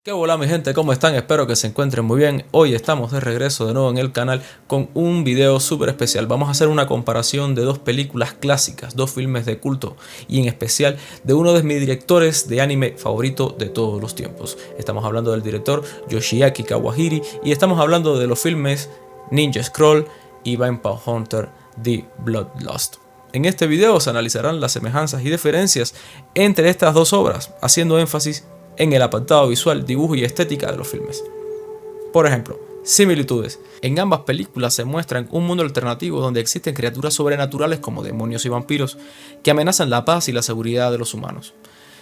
¿Qué hola mi gente? ¿Cómo están? Espero que se encuentren muy bien. Hoy estamos de regreso de nuevo en el canal con un video súper especial. Vamos a hacer una comparación de dos películas clásicas, dos filmes de culto y en especial de uno de mis directores de anime favorito de todos los tiempos. Estamos hablando del director Yoshiaki Kawahiri y estamos hablando de los filmes Ninja Scroll y Vampire Hunter The Bloodlust. En este video se analizarán las semejanzas y diferencias entre estas dos obras, haciendo énfasis en el apartado visual, dibujo y estética de los filmes. Por ejemplo, similitudes. En ambas películas se muestran un mundo alternativo donde existen criaturas sobrenaturales como demonios y vampiros que amenazan la paz y la seguridad de los humanos.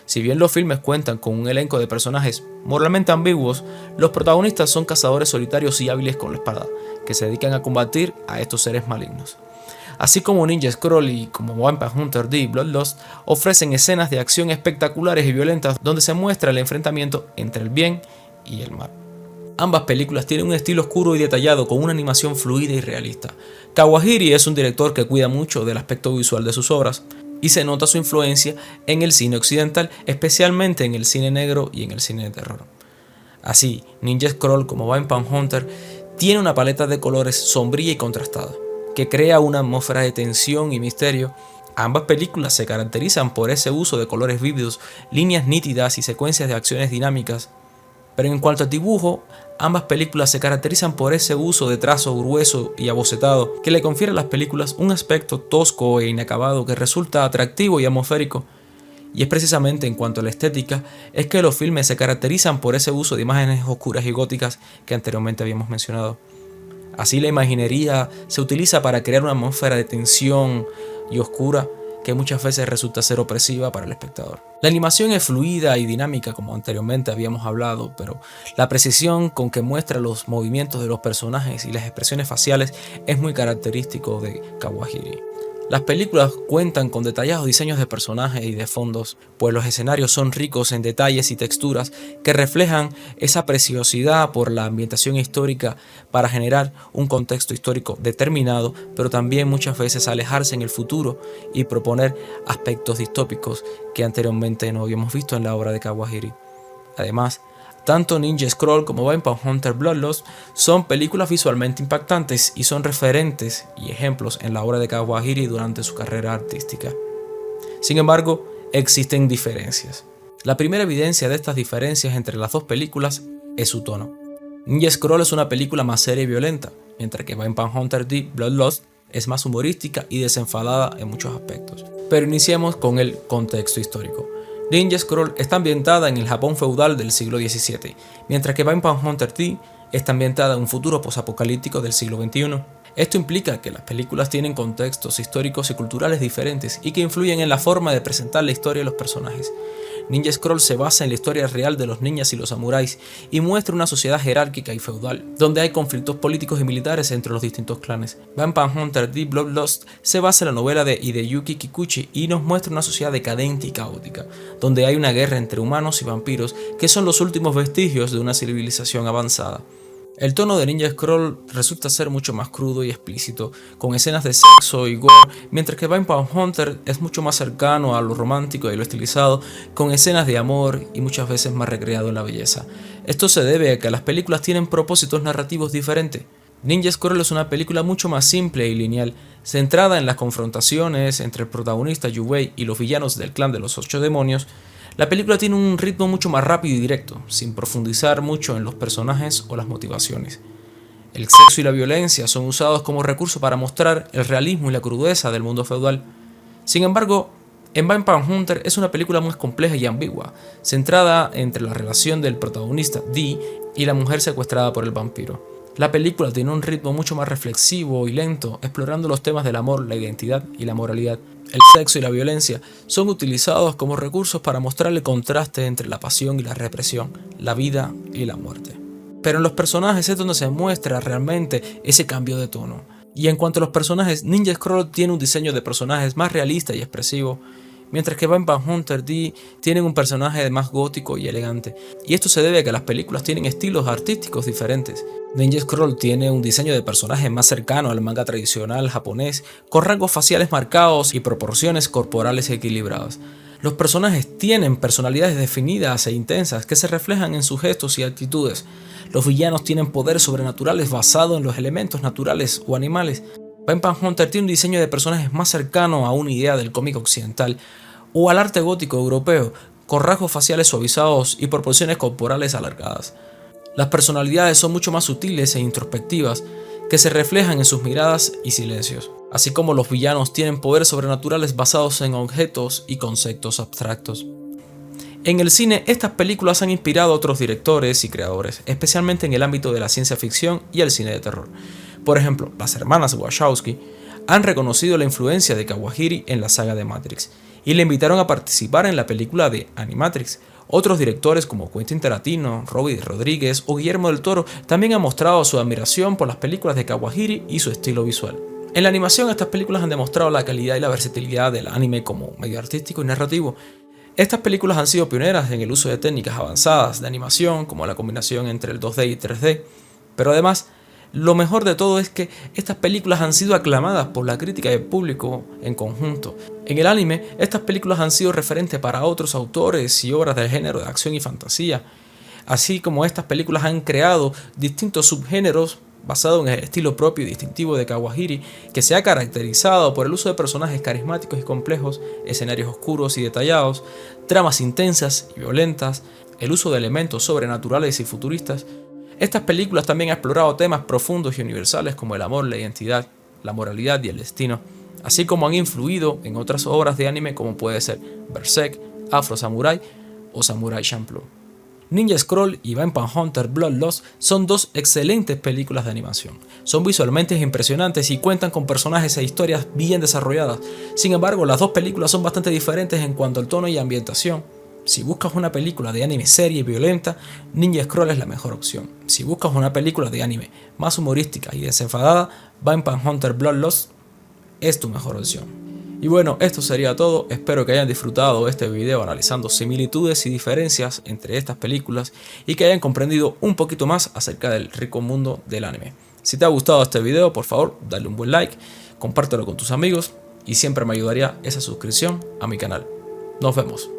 Si bien los filmes cuentan con un elenco de personajes moralmente ambiguos, los protagonistas son cazadores solitarios y hábiles con la espada, que se dedican a combatir a estos seres malignos. Así como Ninja Scroll y como Vampire Hunter D Bloodlust ofrecen escenas de acción espectaculares y violentas donde se muestra el enfrentamiento entre el bien y el mal. Ambas películas tienen un estilo oscuro y detallado con una animación fluida y realista. Kawahiri es un director que cuida mucho del aspecto visual de sus obras y se nota su influencia en el cine occidental, especialmente en el cine negro y en el cine de terror. Así, Ninja Scroll como Vampire Hunter tiene una paleta de colores sombría y contrastada, que crea una atmósfera de tensión y misterio. Ambas películas se caracterizan por ese uso de colores vívidos, líneas nítidas y secuencias de acciones dinámicas. Pero en cuanto a dibujo, ambas películas se caracterizan por ese uso de trazo grueso y abocetado que le confiere a las películas un aspecto tosco e inacabado que resulta atractivo y atmosférico. Y es precisamente en cuanto a la estética, es que los filmes se caracterizan por ese uso de imágenes oscuras y góticas que anteriormente habíamos mencionado. Así la imaginería se utiliza para crear una atmósfera de tensión y oscura que muchas veces resulta ser opresiva para el espectador. La animación es fluida y dinámica como anteriormente habíamos hablado, pero la precisión con que muestra los movimientos de los personajes y las expresiones faciales es muy característico de Kawahiri. Las películas cuentan con detallados diseños de personajes y de fondos, pues los escenarios son ricos en detalles y texturas que reflejan esa preciosidad por la ambientación histórica para generar un contexto histórico determinado, pero también muchas veces alejarse en el futuro y proponer aspectos distópicos que anteriormente no habíamos visto en la obra de Kawahiri. Además, tanto Ninja Scroll como Vampire Hunter Bloodlust son películas visualmente impactantes y son referentes y ejemplos en la obra de Kawahiri durante su carrera artística. Sin embargo, existen diferencias. La primera evidencia de estas diferencias entre las dos películas es su tono. Ninja Scroll es una película más seria y violenta, mientras que Vampire Hunter D Bloodlust es más humorística y desenfadada en muchos aspectos. Pero iniciemos con el contexto histórico. Ninja Scroll está ambientada en el Japón feudal del siglo XVII, mientras que Vampire Hunter D está ambientada en un futuro posapocalíptico del siglo XXI. Esto implica que las películas tienen contextos históricos y culturales diferentes y que influyen en la forma de presentar la historia de los personajes. Ninja Scroll se basa en la historia real de los ninjas y los samuráis y muestra una sociedad jerárquica y feudal, donde hay conflictos políticos y militares entre los distintos clanes. Vampire Hunter D Bloodlust se basa en la novela de Hideyuki Kikuchi y nos muestra una sociedad decadente y caótica, donde hay una guerra entre humanos y vampiros que son los últimos vestigios de una civilización avanzada. El tono de Ninja Scroll resulta ser mucho más crudo y explícito, con escenas de sexo y gore, mientras que Vampire Hunter es mucho más cercano a lo romántico y lo estilizado, con escenas de amor y muchas veces más recreado en la belleza. Esto se debe a que las películas tienen propósitos narrativos diferentes. Ninja Scroll es una película mucho más simple y lineal, centrada en las confrontaciones entre el protagonista Yu-Wei y los villanos del clan de los 8 demonios. La película tiene un ritmo mucho más rápido y directo, sin profundizar mucho en los personajes o las motivaciones. El sexo y la violencia son usados como recurso para mostrar el realismo y la crudeza del mundo feudal. Sin embargo, en Vampire Hunter es una película muy compleja y ambigua, centrada entre la relación del protagonista Dee y la mujer secuestrada por el vampiro. La película tiene un ritmo mucho más reflexivo y lento, explorando los temas del amor, la identidad y la moralidad. El sexo y la violencia son utilizados como recursos para mostrar el contraste entre la pasión y la represión, la vida y la muerte. Pero en los personajes es donde se muestra realmente ese cambio de tono. Y en cuanto a los personajes, Ninja Scroll tiene un diseño de personajes más realista y expresivo, mientras que Vampire Hunter D tienen un personaje más gótico y elegante. Y esto se debe a que las películas tienen estilos artísticos diferentes. Ninja Scroll tiene un diseño de personaje más cercano al manga tradicional japonés, con rasgos faciales marcados y proporciones corporales equilibradas. Los personajes tienen personalidades definidas e intensas que se reflejan en sus gestos y actitudes. Los villanos tienen poderes sobrenaturales basados en los elementos naturales o animales. Vampire Hunter tiene un diseño de personajes más cercano a una idea del cómic occidental o al arte gótico europeo, con rasgos faciales suavizados y proporciones corporales alargadas. Las personalidades son mucho más sutiles e introspectivas, que se reflejan en sus miradas y silencios, así como los villanos tienen poderes sobrenaturales basados en objetos y conceptos abstractos. En el cine, estas películas han inspirado a otros directores y creadores, especialmente en el ámbito de la ciencia ficción y el cine de terror. Por ejemplo, las hermanas Wachowski han reconocido la influencia de Kawahiri en la saga de Matrix y le invitaron a participar en la película de Animatrix. Otros directores como Quentin Tarantino, Robert Rodríguez o Guillermo del Toro también han mostrado su admiración por las películas de Kawahiri y su estilo visual. En la animación, estas películas han demostrado la calidad y la versatilidad del anime como medio artístico y narrativo. Estas películas han sido pioneras en el uso de técnicas avanzadas de animación, como la combinación entre el 2D y 3D, pero además, lo mejor de todo es que estas películas han sido aclamadas por la crítica y el público en conjunto. En el anime, estas películas han sido referentes para otros autores y obras del género de acción y fantasía, así como estas películas han creado distintos subgéneros basados en el estilo propio y distintivo de Kawahiri, que se ha caracterizado por el uso de personajes carismáticos y complejos, escenarios oscuros y detallados, tramas intensas y violentas, el uso de elementos sobrenaturales y futuristas. Estas películas también han explorado temas profundos y universales como el amor, la identidad, la moralidad y el destino, así como han influido en otras obras de anime como puede ser Berserk, Afro Samurai o Samurai Champloo. Ninja Scroll y Vampire Hunter Bloodlust son dos excelentes películas de animación. Son visualmente impresionantes y cuentan con personajes e historias bien desarrolladas. Sin embargo, las dos películas son bastante diferentes en cuanto al tono y ambientación. Si buscas una película de anime seria y violenta, Ninja Scroll es la mejor opción. Si buscas una película de anime más humorística y desenfadada, Vampire Hunter Bloodlust es tu mejor opción. Y bueno, esto sería todo. Espero que hayan disfrutado este video analizando similitudes y diferencias entre estas películas y que hayan comprendido un poquito más acerca del rico mundo del anime. Si te ha gustado este video, por favor, dale un buen like, compártelo con tus amigos y siempre me ayudaría esa suscripción a mi canal. Nos vemos.